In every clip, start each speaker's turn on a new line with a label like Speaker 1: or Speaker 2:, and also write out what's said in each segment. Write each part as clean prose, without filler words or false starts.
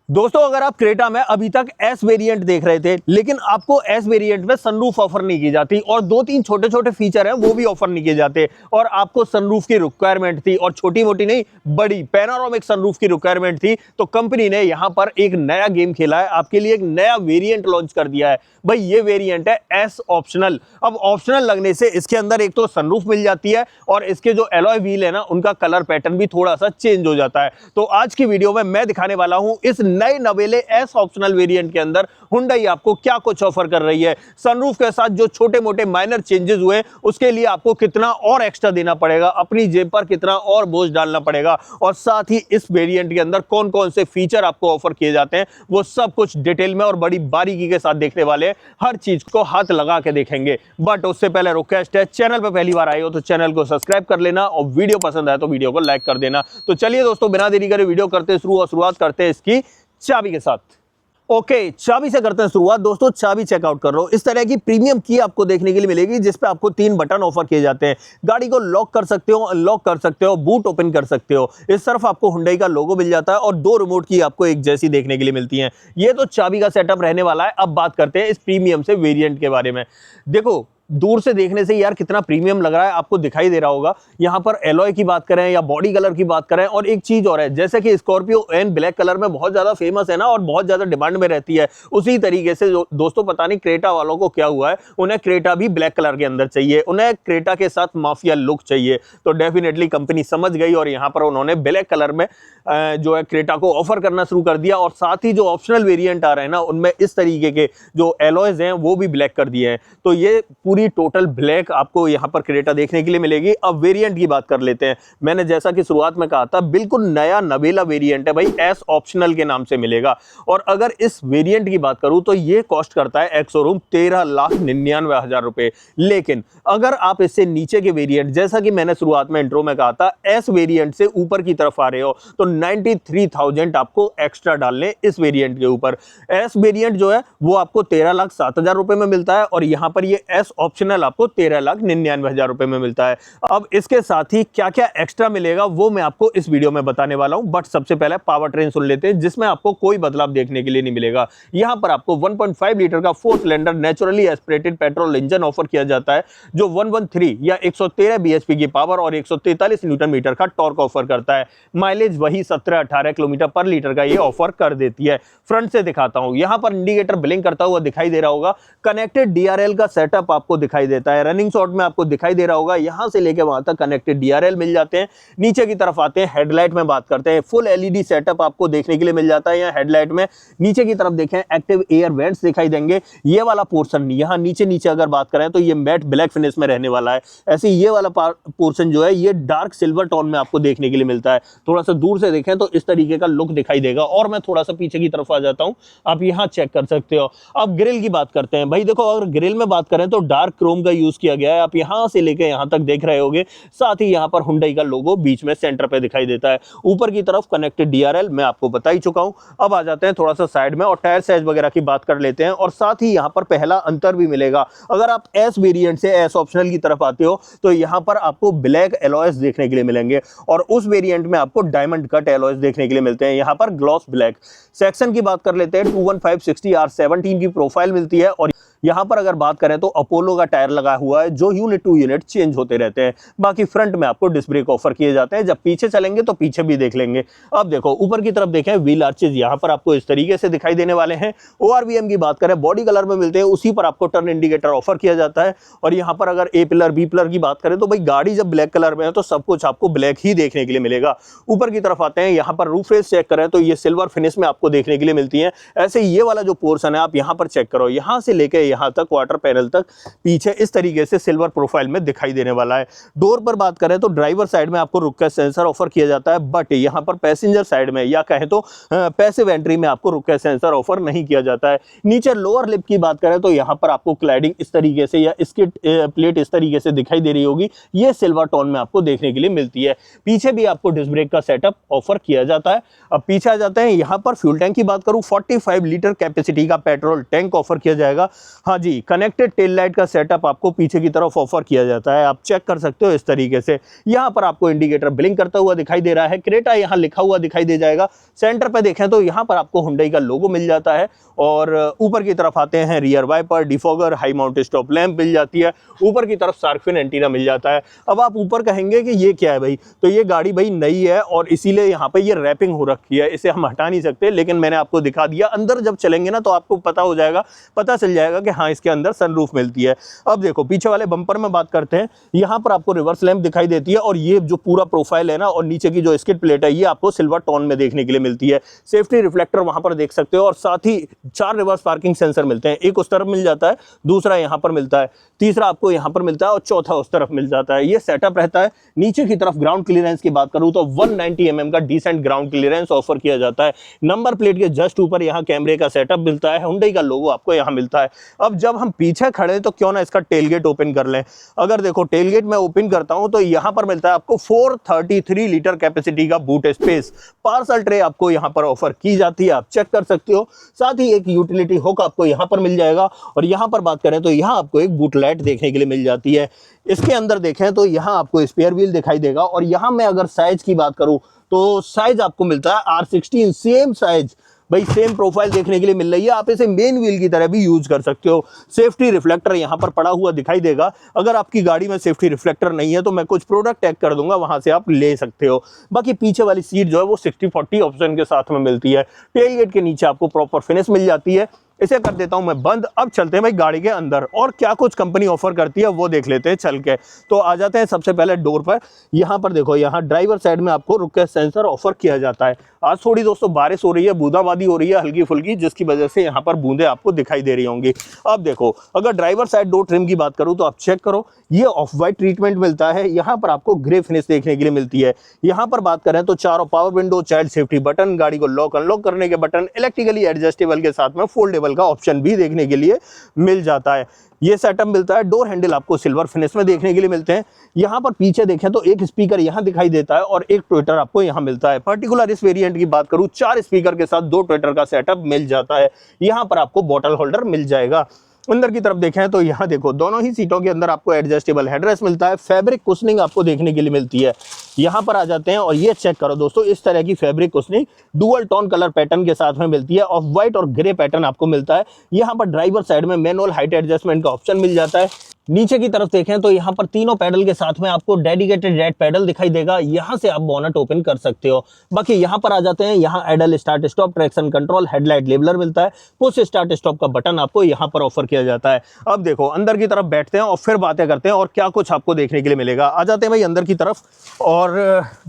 Speaker 1: दोस्तों अगर आप क्रेटा में अभी तक एस वेरिएंट देख रहे थे लेकिन आपको एस वेरिएंट में सनरूफ ऑफर नहीं की जाती और दो तीन छोटे छोटे फीचर हैं वो भी ऑफर नहीं किए जाते और आपको सनरूफ की रिक्वायरमेंट थी और छोटी मोटी नहीं बड़ी पैनोरामिक सनरूफ की रिक्वायरमेंट थी, तो कंपनी ने यहां पर एक नया गेम खेला है, आपके लिए एक नया वेरिएंट लॉन्च कर दिया है। भाई ये वेरिएंट है एस ऑप्शनल। अब ऑप्शनल लगने से इसके अंदर एक तो सनरूफ मिल जाती है और इसके जो एलॉय व्हील है ना उनका कलर पैटर्न भी थोड़ा सा चेंज हो जाता है। तो आज की वीडियो में मैं दिखाने वाला हूं इस नए नवेले एस ऑप्शनल वेरिएंट के अंदर हुंडई आपको क्या कुछ ऑफर कर रही है। सनरूफ के साथ जो छोटे मोटे माइनर चेंजेस हुए उसके लिए आपको कितना और एक्स्ट्रा देना पड़ेगा, अपनी जेब पर कितना और बोझ डालना पड़ेगा और साथ ही इस वेरिएंट के अंदर कौन कौन से फीचर आपको ऑफर किए जाते हैं वो सब कुछ डिटेल में और बड़ी बारीकी के साथ देखने वाले हैं। हर चीज को हाथ लगा के देखेंगे। बट उससे पहले रिक्वेस्ट है, चैनल पर पहली बार आए हो तो चैनल को सब्सक्राइब कर लेना और वीडियो पसंद आए तो वीडियो को लाइक कर देना। तो चलिए दोस्तों बिना देरी करे वीडियो करते शुरू और शुरुआत करते हैं इसकी चाबी के साथ। ओके, चाबी से करते हैं शुरुआत। दोस्तों चाबी चेकआउट कर रहा हूं। इस तरह की प्रीमियम की आपको देखने के लिए मिलेगी जिसपे आपको 3 बटन ऑफर किए जाते हैं। गाड़ी को लॉक कर सकते हो, अनलॉक कर सकते हो, बूट ओपन कर सकते हो। इस तरफ आपको हुंडई का लोगो मिल जाता है और 2 रिमोट की आपको एक जैसी देखने के लिए मिलती है। ये तो चाबी का सेटअप रहने वाला है। अब बात करते हैं इस प्रीमियम से वेरिएंट के बारे में। देखो दूर से देखने से यार कितना प्रीमियम लग रहा है, आपको दिखाई दे रहा होगा। यहाँ पर एलॉय की बात करें या बॉडी कलर की बात करें, और एक चीज और है, जैसे कि स्कॉर्पियो एन ब्लैक कलर में बहुत ज्यादा फेमस है ना और बहुत ज्यादा डिमांड में रहती है, उसी तरीके से दोस्तों पता नहीं क्रेटा वालों को क्या हुआ है, उन्हें क्रेटा भी ब्लैक कलर के अंदर चाहिए, उन्हें क्रेटा के साथ माफिया लुक चाहिए। तो डेफिनेटली कंपनी समझ गई और यहाँ पर उन्होंने ब्लैक कलर में जो है क्रेटा को ऑफर करना शुरू कर दिया और साथ ही जो ऑप्शनल वेरिएंट आ रहे हैं ना उनमें इस तरीके के जो एलॉयज हैं वो भी ब्लैक कर दिए हैं। तो ये पूरी टोटल ब्लैक आपको यहाँ पर क्रेटा देखने के लिए मिलेगी। अब वेरिएंट की बात कर लेते हैं। मैंने जैसा कि शुरुआत में कहा था बिल्कुल नया नवेला वेरिएंट है भाई, एस ऑप्शनल के नाम से मिलेगा। और अगर इस वेरिएंट की बात करूं तो ये कॉस्ट करता है एक्स शोरूम 13,99,000 रुपए। लेकिन अगर आप इससे नीचे के वेरिएंट, जैसा कि मैंने शुरुआत में इंट्रो में कहा था, एस वेरिएंट से ऊपर की तरफ आ रहे हो तो 93,000 आपको एक्स्ट्रा डालने इस वेरिएंट के ऊपर। एस वेरिएंट जो है वो आपको 13,07,000 रुपए में मिलता है और यहां पर ये एस ऑप्शनल आपको 13,99,000 रुपए में मिलता है। अब इसके साथ ही क्या क्या एक्स्ट्रा मिलेगा वो मैं आपको इस वीडियो में बताने वाला हूं। बट सबसे पहले पावर ट्रेन सुन लेते हैं जिसमें आपको कोई बदलाव देखने के लिए नहीं मिलेगा। यहां पर आपको 1.5 लीटर का 4 cylinder naturally aspirated petrol engine offer किया जाता है जो 113 या 113 बीएचपी की पावर और 143 न्यूटन मीटर का टॉर्क ऑफर करता है। माइलेज वही 17-18 किलोमीटर पर लीटर का ये ऑफर कर देती है। फ्रंट से दिखाता हूं, यहां पर इंडिकेटर ब्लिंक करता हुआ दिखाई दे रहा होगा। कनेक्टेड डीआरएल का सेटअप आपको दिखाई देता है। रनिंग शॉट में आपको दिखाई दे रहा होगा, यहां से लेके वहां तक कनेक्टेड डीआरएल मिल जाते हैं। नीचे की तरफ आते हैं, हेडलाइट में बात करते हैं। फुल एलईडी सेटअप आपको देखने के लिए मिल जाता है यहाँ हेडलाइट में। नीचे की तरफ देखें, एक्टिव एयर वेंट्स दिखाई देंगे। ये वाला पोर्शन यहाँ नीचे नीचे अगर बात करें तो ये मैट ब्लैक फिनिश में रहने वाला है। ऐसे ये वाला पोर्शन जो है ये डार्क सिल्वर टोन में आपको देखने के लिए मिलता है। थोड़ा सा दूर से देखें तो इस तरीके का लुक दिखाई देगा। और मैं थोड़ा सा पीछे की तरफ आ जाता हूं, आप यहां चेक कर सकते हो। अब ग्रिल की बात करते हैं। भाई देखो अगर ग्रिल में बात करें तो डार्क क्रोम का यूज किया गया है, आप यहां से लेकर यहां तक देख रहे होगे। साथ ही यहां पर हुंडई का लोगो बीच में सेंटर पे दिखाई देता है। ऊपर की तरफ कनेक्टेड डीआरएल मैं आपको बता ही चुका हूं। अब आ जाते हैं थोड़ा सा साइड में और टायर साइज वगैरह की बात कर लेते हैं। और साथ ही यहां पर पहला अंतर भी मिलेगा। अगर आप एस वेरिएंट से एस ऑप्शनल की तरफ आते हो तो यहां पर आपको ब्लैक एलॉयज देखने के लिए मिलेंगे और उस वेरिएंट में आपको डायमंड कट एलॉयज देखने के लिए मिलते हैं। यहां पर ग्लॉस ब्लैक। सेक्शन की बात कर लेते हैं, 215/60 R17 की प्रोफाइल मिलती है और यहां पर अगर बात करें तो अपोलो का टायर लगा हुआ है जो यूनिट टू यूनिट चेंज होते रहते हैं। बाकी फ्रंट में आपको डिस्क ब्रेक ऑफर किए जाते हैं। जब पीछे चलेंगे तो पीछे भी देख लेंगे। अब देखो ऊपर की तरफ देखें, व्हील आर्चेज यहां पर आपको इस तरीके से दिखाई देने वाले हैं। ओआरवीएम की बात करें, बॉडी कलर में मिलते हैं, उसी पर आपको टर्न इंडिकेटर ऑफर किया जाता है। और यहां पर अगर ए पिलर बी पिलर की बात करें तो भाई गाड़ी जब ब्लैक कलर में है तो सब कुछ आपको ब्लैक ही देखने के लिए मिलेगा। ऊपर की तरफ आते हैं, यहां पर रूफ रेस चेक करें तो ये सिल्वर फिनिश में आपको देखने के लिए मिलती है। ऐसे ये वाला जो पोर्शन है आप यहां पर चेक करो, यहां से लेकर यहां तक वाटर पैनल तक पीछे इस तरीके से सिल्वर प्रोफाइल में दिखाई देने वाला है। डोर पर बात करें तो ड्राइवर साइड में आपको रुक सेंसर ऑफर किया जाता है, बट यहां पर पैसेंजर साइड में या कहें तो पैसिव एंट्री में आपको रुक सेंसर ऑफर नहीं किया जाता है। नीचे लोअर लिप की बात करें तो यहां पर आपको क्लैडिंग इस तरीके से या इसकी प्लेट इस तरीके से दिखाई दे रही होगी, ये सिल्वर टोन में आपको देखने के लिए मिलती है। पीछे भी आपको डिस्क ब्रेक का सेटअप ऑफर किया जाता है। अब पीछे आ जाते हैं, यहां पर फ्यूल टैंक की बात करूं, 45 लीटर कैपेसिटी का पेट्रोल टैंक ऑफर किया जाएगा। हाँ जी, कनेक्टेड टेल लाइट का सेटअप आपको पीछे की तरफ ऑफर किया जाता है। आप चेक कर सकते हो इस तरीके से। यहाँ पर आपको इंडिकेटर ब्लिंक करता हुआ दिखाई दे रहा है। क्रेटा यहाँ लिखा हुआ दिखाई दे जाएगा। सेंटर पे देखें तो यहाँ पर आपको हुंडई का लोगो मिल जाता है और ऊपर की तरफ आते हैं rear wiper, defogger, high mounted stop lamp मिल जाती है। ऊपर की तरफ शार्क फिन एंटीना मिल जाता है। अब आप ऊपर कहेंगे कि ये क्या है भाई, तो ये गाड़ी भाई नई है और इसीलिए यहाँ पे ये रैपिंग हो रखी है, इसे हम हटा नहीं सकते, लेकिन मैंने आपको दिखा दिया। अंदर जब चलेंगे ना तो आपको पता हो जाएगा, पता चल जाएगा कि हाँ इसके अंदर सनरूफ मिलती है। अब देखो पीछे वाले बम्पर में बात करते हैं। यहाँ पर आपको रिवर्स लैंप दिखाई देती है और ये जो पूरा प्रोफाइल है ना और नीचे की जो स्किड प्लेट है ये आपको सिल्वर टोन में देखने के लिए मिलती है। सेफ्टी रिफ्लेक्टर वहां पर देख सकते हो और साथ ही 4 रिवर्स पार्किंग सेंसर मिलते हैं। एक उस तरफ मिल जाता है, दूसरा यहाँ पर मिलता है, तीसरा आपको यहाँ पर मिलता है और चौथा उस तरफ मिल जाता है। ये सेटअप रहता है। नीचे की तरफ ग्राउंड क्लियरेंस की बात करूं तो 190 mm का डिसेंट ग्राउंड क्लियरेंस ऑफर किया जाता है। नंबर प्लेट के जस्ट ऊपर यहाँ कैमरे का सेटअप मिलता है। हुंडई का लोगो आपको यहाँ मिलता है। अब जब हम पीछे खड़े तो क्यों ना इसका टेलगेट ओपन कर लें। अगर देखो टेलगेट मैं ओपन करता हूं तो यहाँ पर मिलता है आपको 433 लीटर कैपेसिटी का बूट स्पेस। पार्सल ट्रे आपको यहाँ पर ऑफर की जाती है, आप चेक कर सकते हो। साथ ही एक यूटिलिटी हुक आपको यहाँ पर मिल जाएगा और यहाँ पर बात करें तो यहाँ आपको एक बूट लाइट देखने के लिए मिल जाती है। इसके अंदर देखें तो यहाँ आपको स्पेयर व्हील दिखाई देगा और यहाँ मैं अगर साइज की बात करूं तो साइज आपको मिलता है R16, सेम साइज भाई, सेम प्रोफाइल देखने के लिए मिल रही है। आप इसे मेन व्हील की तरह भी यूज कर सकते हो। सेफ्टी रिफ्लेक्टर यहाँ पर पड़ा हुआ दिखाई देगा। अगर आपकी गाड़ी में सेफ्टी रिफ्लेक्टर नहीं है तो मैं कुछ प्रोडक्ट टैग कर दूंगा, वहां से आप ले सकते हो। बाकी पीछे वाली सीट जो है वो 60-40 ऑप्शन के साथ में मिलती है। टेलगेट के नीचे आपको प्रॉपर फिनिश मिल जाती है। इसे कर देता हूं मैं बंद। अब चलते हैं भाई गाड़ी के अंदर और क्या कुछ कंपनी ऑफर करती है वो देख लेते हैं चल के। तो आ जाते हैं सबसे पहले डोर पर। यहाँ पर देखो, यहाँ ड्राइवर साइड में आपको रुक सेंसर ऑफर किया जाता है। आज थोड़ी दोस्तों बारिश हो रही है, बूंदाबांदी हो रही है हल्की फुल्की, जिसकी वजह से यहाँ पर बूंदे आपको दिखाई दे रही होंगी। अब देखो, अगर ड्राइवर साइड डोर ट्रिम की बात करूँ तो आप चेक करो, ये ऑफ वाइट ट्रीटमेंट मिलता है। यहाँ पर आपको ग्रे फिनिश देखने के लिए मिलती है। यहाँ पर बात करें तो चारों power window, child safety button, गाड़ी को लॉक अनलॉक करने के बटन, इलेक्ट्रिकली एडजस्टेबल के साथ में फोल्डेबल का ऑप्शन भी देखने के लिए मिल जाता है। ये सेटअप मिलता है। डोर हैंडल आपको सिल्वर फिनिश में देखने के लिए मिलते हैं। यहाँ पर पीछे देखें तो एक स्पीकर यहाँ दिखाई देता है और एक ट्विटर आपको यहाँ मिलता है। पर्टिकुलर इस वेरिएंट की बात करूँ, 4 स्पीकर के साथ 2 ट्विटर का सेटअप मिल जाता है। यहाँ पर आपको बॉटल होल्डर मिल जाएगा। अंदर की तरफ देखें तो यहाँ देखो, दोनों ही सीटों के अंदर आपको एडजस्टेबल हेडरेस्ट मिलता है। फैब्रिक कुशनिंग आपको देखने के लिए मिलती है। यहाँ पर आ जाते हैं और ये चेक करो दोस्तों, इस तरह की fabric cushioning dual tone colour pattern के साथ में मिलती है। ऑफ व्हाइट और ग्रे पैटर्न आपको मिलता है। यहाँ पर ड्राइवर साइड में मैनुअल हाइट एडजस्टमेंट का ऑप्शन मिल जाता है। नीचे की तरफ देखें तो यहाँ पर तीनों पैडल के साथ में आपको डेडिकेटेड रेड पैडल दिखाई देगा। यहाँ से आप बोनट ओपन कर सकते हो। बाकी यहाँ पर आ जाते हैं, यहाँ idle start stop, traction control, headlight लेबलर मिलता है। पुश स्टार्ट स्टॉप का बटन आपको यहाँ पर ऑफर किया जाता है। अब देखो अंदर की तरफ बैठते हैं और फिर बातें करते हैं और क्या कुछ आपको देखने के लिए मिलेगा। आ जाते हैं भाई अंदर की तरफ और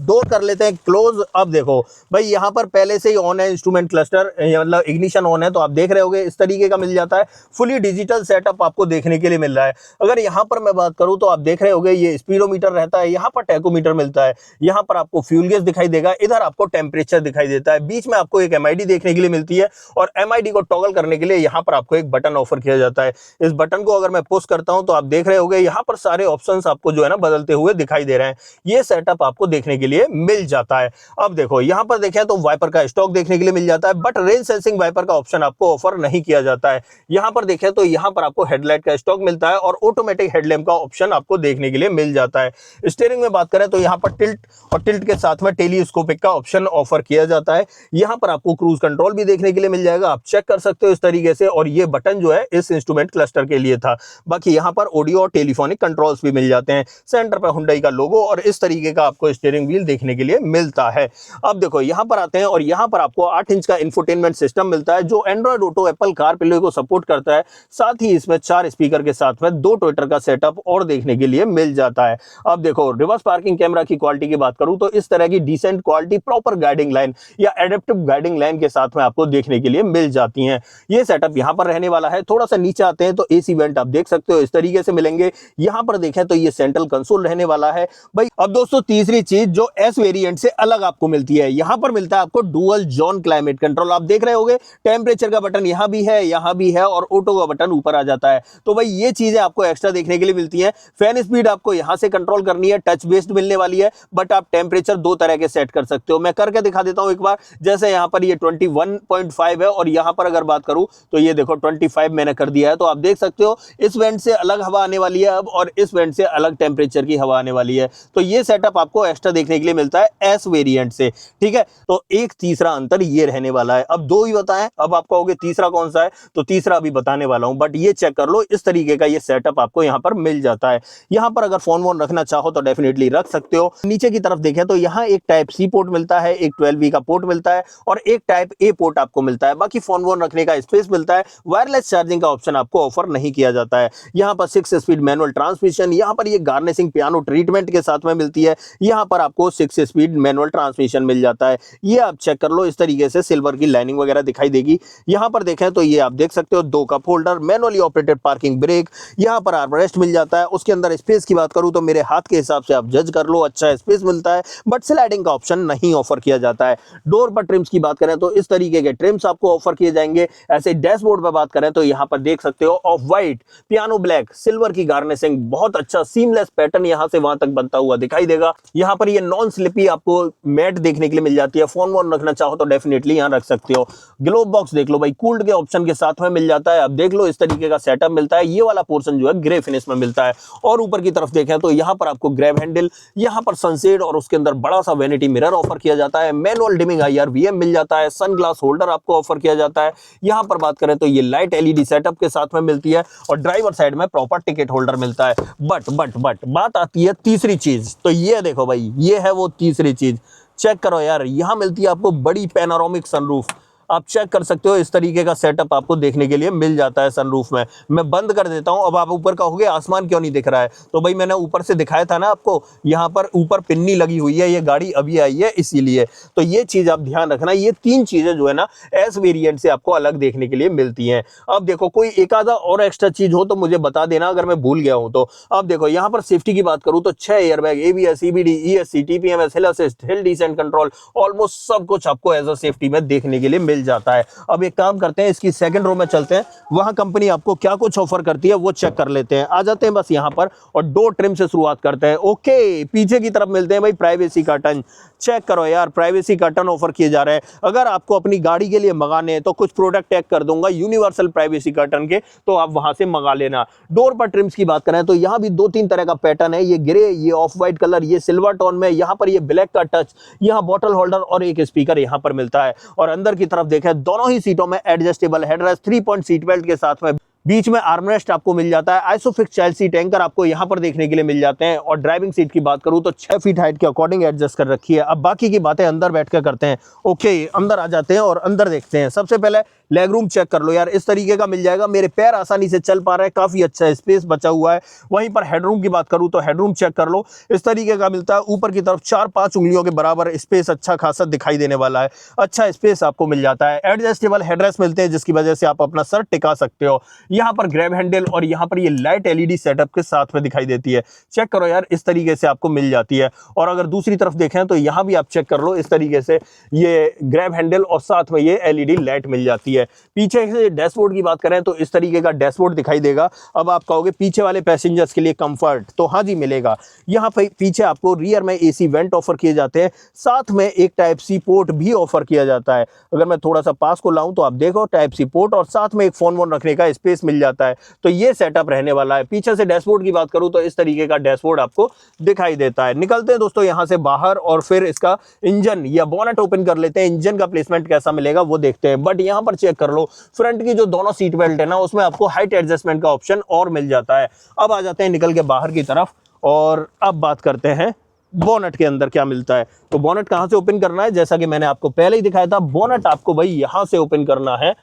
Speaker 1: डोर कर लेते हैं क्लोज। अब देखो भाई, यहाँ पर पहले से ही ऑन है इंस्ट्रूमेंट क्लस्टर, मतलब इग्निशन ऑन है, तो आप देख रहे होगे इस तरीके का मिल जाता है। फुली डिजिटल सेटअप आपको देखने के लिए मिल रहा है। अगर यहाँ पर मैं बात करूं तो आप देख रहे होंगे ये स्पीडोमीटर रहता है, यहाँ पर टैकोमीटर मिलता है, यहाँ पर आपको फ्यूल गेज दिखाई देगा, इधर आपको टेम्परेचर दिखाई देता है, बीच में आपको एक एमआईडी देखने के लिए मिलती है और एमआईडी को टॉगल करने के लिए यहाँ पर आपको एक बटन ऑफर किया जाता है। इस बटन को अगर मैं पुश करता हूं तो आप देख रहे होंगे यहाँ पर सारे ऑप्शंस आपको जो है ना बदलते हुए दिखाई दे रहे हैं। ये सेटअप आपको देखने के लिए मिल जाता है। अब देखो यहाँ पर देखें तो वाइपर का स्टॉक देखने के लिए मिल जाता है, बट रेन सेंसिंग वाइपर का ऑप्शन आपको ऑफर नहीं किया जाता है। यहाँ पर देखें तो यहाँ पर आपको हेडलाइट का स्टॉक मिलता है और ऑटोमेटिक हेडलैम्प का ऑप्शन आपको देखने के लिए मिल जाता है। स्टीयरिंग में बात करें तो यहाँ पर टिल्ट और टिल्ट के साथ में टेलीस्कोपिक का ऑप्शन ऑफर किया जाता है। यहाँ पर आपको क्रूज कंट्रोल भी देखने के लिए मिल जाएगा, आप चेक कर सकते हो इस तरीके से। और ये बटन जो है इस इंस्ट्रूमेंट क्लस्टर के लिए था। बाकी यहाँ पर ऑडियो और टेलीफोनिक कंट्रोल्स भी मिल जाते हैं। सेंटर पर हुंडई का लोगो और इस तरीके का आपको स्टीयरिंग व्हील देखने के लिए मिलता है। अब देखो यहाँ पर आते हैं और यहाँ पर आपको 8 इंच का इंफोटेनमेंट सिस्टम मिलता है जो एंड्रॉइड ऑटो, एप्पल कारप्ले को सपोर्ट करता है। साथ ही इसमें 4 स्पीकर के साथ में 2 ट्विटर का सेटअप और देखने के लिए मिल जाता है। अब देखो रिवर्स पार्किंग कैमरा की क्वालिटी की बात करूं तो इस तरह की decent quality, proper guiding line या एडेप्टिव गाइडिंग लाइन के साथ में आपको देखने के लिए मिल जाती हैं। ये सेटअप यहां पर रहने वाला है। थोड़ा सा नीचे आते हैं तो एसी वेंट आप देख सकते हो इस तरीके से मिलेंगे। यहां पर देखें तो ये सेंट्रल कंसोल रहने वाला है भाई। अब दोस्तों तीसरी चीज जो एस वेरिएंट से अलग आपको मिलती है, यहां पर मिलता है आपको डुअल जोन क्लाइमेट कंट्रोल। आप देख रहे होंगे टेम्परेचर का बटन यहां भी है और ऑटो का बटन ऊपर आ जाता है। तो भाई ये चीजें आपको एक्स्ट्रा देखने के लिए मिलती है। फैन स्पीड आपको यहां से कंट्रोल करनी है, टच बेस्ड मिलने वाली है, बट आप टेम्परेचर दो तरह के सेट कर सकते हो। मैं करके दिखा देता हूं एक बार। जैसे यहां पर ये 21.5 है और यहां पर अगर बात करूं तो ये देखो 25 मैंने कर दिया है। तो आप देख सकते हो इस वेंट से अलग हवा आने वाली है अब, और इस वेंट से अलग टेम्परेचर की हवा आने वाली है। तो ये सेटअप आपको एक्स्ट्रा देखने के लिए मिलता है एस वेरिएंट से, ठीक है। तो एक तीसरा अंतर ये रहने वाला है। अब दो ही बताएं, अब आप कहोगे तीसरा कौन सा है, तो तीसरा अभी बताने वाला हूं, बट ये चेक कर लो, इस तरीके का ये सेटअप आपको यहां पर मिल जाता है। यहां पर अगर फोन वोन रखना चाहो तो डेफिनेटली रख सकते हो। नीचे की तरफ देखें तो यहां एक टाइप सी पोर्ट मिलता है, एक 12V का पोर्ट मिलता है और एक टाइप ए पोर्ट आपको मिलता है। बाकी फोन वोन रखने का स्पेस मिलता है। वायरलेस चार्जिंग का ऑप्शन आपको ऑफर नहीं किया जाता है। यहां पर 6 स्पीड मैनुअल ट्रांसमिशन, यहां पर ये गार्निशिंग पियानो ट्रीटमेंट के साथ में मिलती है। यहां पर आपको 6 स्पीड मैनुअल ट्रांसमिशन मिल जाता है। ये आप चेक कर लो, इस तरीके से सिल्वर की लाइनिंग वगैरह दिखाई देगी। यहां पर देखें तो ये आप देख सकते हो 2 cup holder, manually operated parking brake, यहां पर आर्मरेस्ट मिल जाता है। उसके अंदर स्पेस की बात करूं तो मेरे हाथ के हिसाब से आप जज कर लो, अच्छा स्पेस मिलता है, बट स्लाइडिंग का ऑप्शन नहीं ऑफर किया जाता है। डोर पर ट्रिम्स की बात करें तो इस तरीके के ट्रिम्स आपको ऑफर किए जाएंगे। ऐसे डैशबोर्ड पर बात करें तो यहां पर देख सकते हो of white, piano black, silver की गार्निशिंग, बहुत अच्छा सीमलेस पैटर्न यहां से वहां तक बनता हुआ दिखाई देगा। यहां पर ये नॉन स्लिपी आपको मैट देखने के लिए मिल जाती है। फोन वोन रखना चाहो तो डेफिनेटली यहां रख सकते हो। ग्लोब बॉक्स देख लो भाई, कूल्ड के ऑप्शन के साथ में मिल जाता है। अब देख लो इस तरीके का सेटअप मिलता है। ये वाला पोर्शन जो है ग्रे फिनिश में मिलता है। और ऊपर की तरफ देखें तो यहां पर आपको ग्रैब हैंडल, यहां पर सनसेड और उसके अंदर बड़ा सा वैनिटी मिरर ऑफर किया जाता है। मैनुअल डिमिंग IR VM मिल जाता है। सन ग्लास होल्डर आपको ऑफर किया जाता है। यहां पर बात करें तो ये लाइट LED सेटअप के साथ में मिलती है और ड्राइवर साइड में प्रॉपर टिकट होल्डर मिलता है। बट बात आती है तीसरी चीज। तो ये देखो भाई, ये है वो तीसरी चीज। चेक करो यार, यहां मिलती है आपको बड़ी पैनोरामिक सनरूफ। आप चेक कर सकते हो, इस तरीके का सेटअप आपको देखने के लिए मिल जाता है सनरूफ में। मैं बंद कर देता हूं। अब आप ऊपर कहोगे आसमान क्यों नहीं दिख रहा है, तो भाई मैंने ऊपर से दिखाया था ना आपको, यहां पर ऊपर पिन्नी लगी हुई है, ये गाड़ी अभी आई है इसीलिए। तो ये चीज आप ध्यान रखना, ये तीन चीजें जो है ना एस वेरिएंट से आपको अलग देखने के लिए मिलती हैं। अब देखो कोई एक आधा और एक्स्ट्रा चीज हो तो मुझे बता देना अगर मैं भूल गया हूं तो। अब देखो यहाँ पर सेफ्टी की बात करूं तो 6 airbag, ABS, CBD, ESC, TPMS, हिल assist, hill descent control, almost सब कुछ आपको एज अ सेफ्टी में देखने के लिए मिल जाता है। अब एक काम करते हैं, इसकी सेकंड रो में चलते हैं, वहां कंपनी आपको क्या कुछ ऑफर करती है वो चेक कर लेते हैं। आ जाते हैं बस यहां पर और डोर ट्रिम से शुरुआत करते हैं। ओके, पीछे की तरफ मिलते हैं भाई प्राइवेसी कर्टन। चेक करो यार, प्राइवेसी कर्टन ऑफर किए जा रहे हैं। अगर आपको अपनी गाड़ी के लिए मंगाने हैं तो कुछ प्रोडक्ट टैग कर दूंगा यूनिवर्सल प्राइवेसी कर्टन के, तो आप वहां से मंगा लेना। डोर पर ट्रिम्स की बात करें तो यहां भी 2-3 तरह का पैटर्न है। ये ग्रे, ये ऑफ व्हाइट कलर, ये सिल्वर टोन में, यहां पर ये ब्लैक का टच, यहां बॉटल होल्डर और एक स्पीकर यहां पर मिलता है। और अंदर की तरफ देखें, दोनों ही सीटों में adjustable headrest, 3 point seat belt के साथ में, बीच में आर्मरेस्ट आपको मिल जाता है। आइसोफिक्स चाइल्ड सीट एंकर आपको यहां पर देखने के लिए मिल जाते हैं। और ड्राइविंग सीट की बात करूं तो 6 फीट हाइट के अकॉर्डिंग एडजस्ट कर रखी है। अब बाकी की बातें अंदर बैठकर करते हैं। ओके, अंदर आ जाते हैं और अंदर देखते हैं। सबसे पहले लेग रूम चेक कर लो यार, इस तरीके का मिल जाएगा। मेरे पैर आसानी से चल पा रहे हैं, काफी अच्छा स्पेस बचा हुआ है। वहीं पर हेडरूम की बात करूं तो हेडरूम चेक कर लो, इस तरीके का मिलता है। ऊपर की तरफ 4-5 उंगलियों के बराबर स्पेस अच्छा खासा दिखाई देने वाला है। अच्छा स्पेस आपको मिल जाता है। एडजस्टेबल हेडरेस्ट मिलते हैं जिसकी वजह से आप अपना सर टिका सकते हो। यहाँ पर ग्रैब हैंडल और यहाँ पर ये लाइट LED सेटअप के साथ में दिखाई देती है। चेक करो यार, इस तरीके से आपको मिल जाती है। और अगर दूसरी तरफ देखें तो यहाँ भी आप चेक कर लो, इस तरीके से ये ग्रैब हैंडल और साथ में ये LED लाइट मिल जाती है। पीछे से डैशबोर्ड की बात करें तो इस तरीके का डैशबोर्ड दिखाई देगा। अब आप कहोगे पीछे वाले पैसेंजर्स के लिए कंफर्ट, तो हाँ जी मिलेगा। यहाँ पे पीछे आपको रियर में AC वेंट ऑफर किए जाते हैं, साथ में एक टाइप सी पोर्ट भी ऑफर किया जाता है। अगर मैं थोड़ा सा पास को लाऊं तो आप देखो टाइप सी पोर्ट और साथ में एक फोन वोन रखने का स्पेस मिल जाता है। तो ये सेटअप रहने वाला है। पीछे से डैशबोर्ड की बात करूं तो इस तरीके का डैशबोर्ड आपको दिखाई देता है। निकलते हैं दोस्तों यहां से बाहर और फिर इसका इंजन या बोनेट ओपन कर लेते हैं। इंजन का प्लेसमेंट कैसा मिलेगा वो देखते हैं। बट यहां पर चेक कर लो, फ्रंट की जो दोनों सीट बेल्ट है ना, उसमें आपको हाइट एडजस्टमेंट का ऑप्शन और मिल जाता है। अब आ जाते हैं निकल के बाहर की तरफ और अब बात करते हैं बोनेट के अंदर क्या मिलता है। तो बोनेट कहां से ओपन करना है, जैसा कि मैंने आपको पहले ही दिखाया था, बोनेट आपको भाई यहां से ओपन करना है।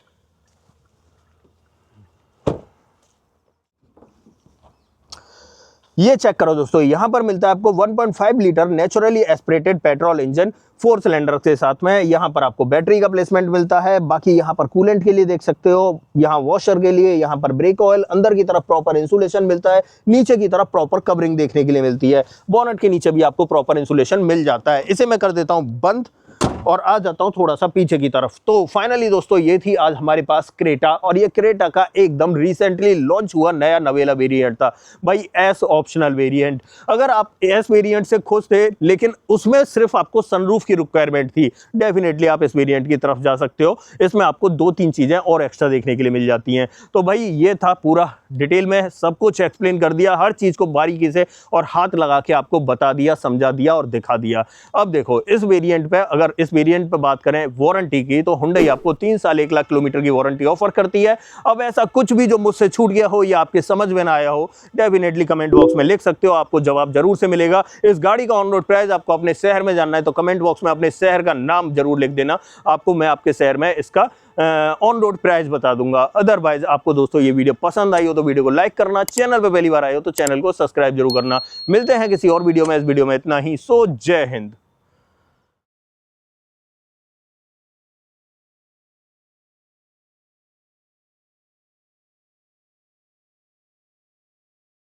Speaker 1: ये चेक करो दोस्तों, यहां पर मिलता है आपको 1.5 litre naturally aspirated petrol engine 4 cylinder के साथ में। यहां पर आपको बैटरी का प्लेसमेंट मिलता है। बाकी यहां पर कूलेंट के लिए देख सकते हो, यहां वॉशर के लिए, यहां पर ब्रेक ऑयल, अंदर की तरफ प्रॉपर इंसुलेशन मिलता है, नीचे की तरफ प्रॉपर कवरिंग देखने के लिए मिलती है। बोनेट के नीचे भी आपको प्रॉपर इंसुलेशन मिल जाता है। इसे मैं कर देता हूं बंद और आ जाता हूं थोड़ा सा पीछे की तरफ। तो फाइनली दोस्तों ये थी आज हमारे पास क्रेटा, और ये क्रेटा का एकदम रिसेंटली लॉन्च हुआ नया नवेला वेरिएंट था भाई, एस ऑप्शनल वेरिएंट। अगर आप एस वेरिएंट से खुश थे लेकिन उसमें सिर्फ आपको सनरूफ की रिक्वायरमेंट थी, डेफिनेटली आप इस वेरिएंट की तरफ जा सकते हो। इसमें आपको 2-3 चीजें और एक्स्ट्रा देखने के लिए मिल जाती हैं। तो भाई ये था पूरा डिटेल में सब कुछ एक्सप्लेन कर दिया, हर चीज को बारीकी से और हाथ लगा के आपको बता दिया, समझा दिया और दिखा दिया। अब देखो इस वेरिएंट पे, अगर इस वेरिएंट पे बात करें वारंटी की, तो हुंडई आपको 3 साल 1 लाख किलोमीटर की वारंटी ऑफर करती है। अब ऐसा कुछ भी जो मुझसे छूट गया हो या आपके समझ में ना आया हो, डेफिनेटली कमेंट बॉक्स में लिख सकते हो, आपको जवाब जरूर से मिलेगा। इस गाड़ी का ऑन रोड प्राइस आपको अपने शहर में जानना है तो कमेंट बॉक्स में अपने शहर का नाम जरूर लिख देना, आपको मैं आपके शहर में इसका ऑन रोड प्राइस बता दूंगा। अदरवाइज आपको दोस्तों ये वीडियो पसंद आई हो तो वीडियो को लाइक करना, चैनल पे पहली बार आए हो तो चैनल को सब्सक्राइब जरूर करना। मिलते हैं किसी और वीडियो में, इस वीडियो में इतना ही। सो जय हिंद।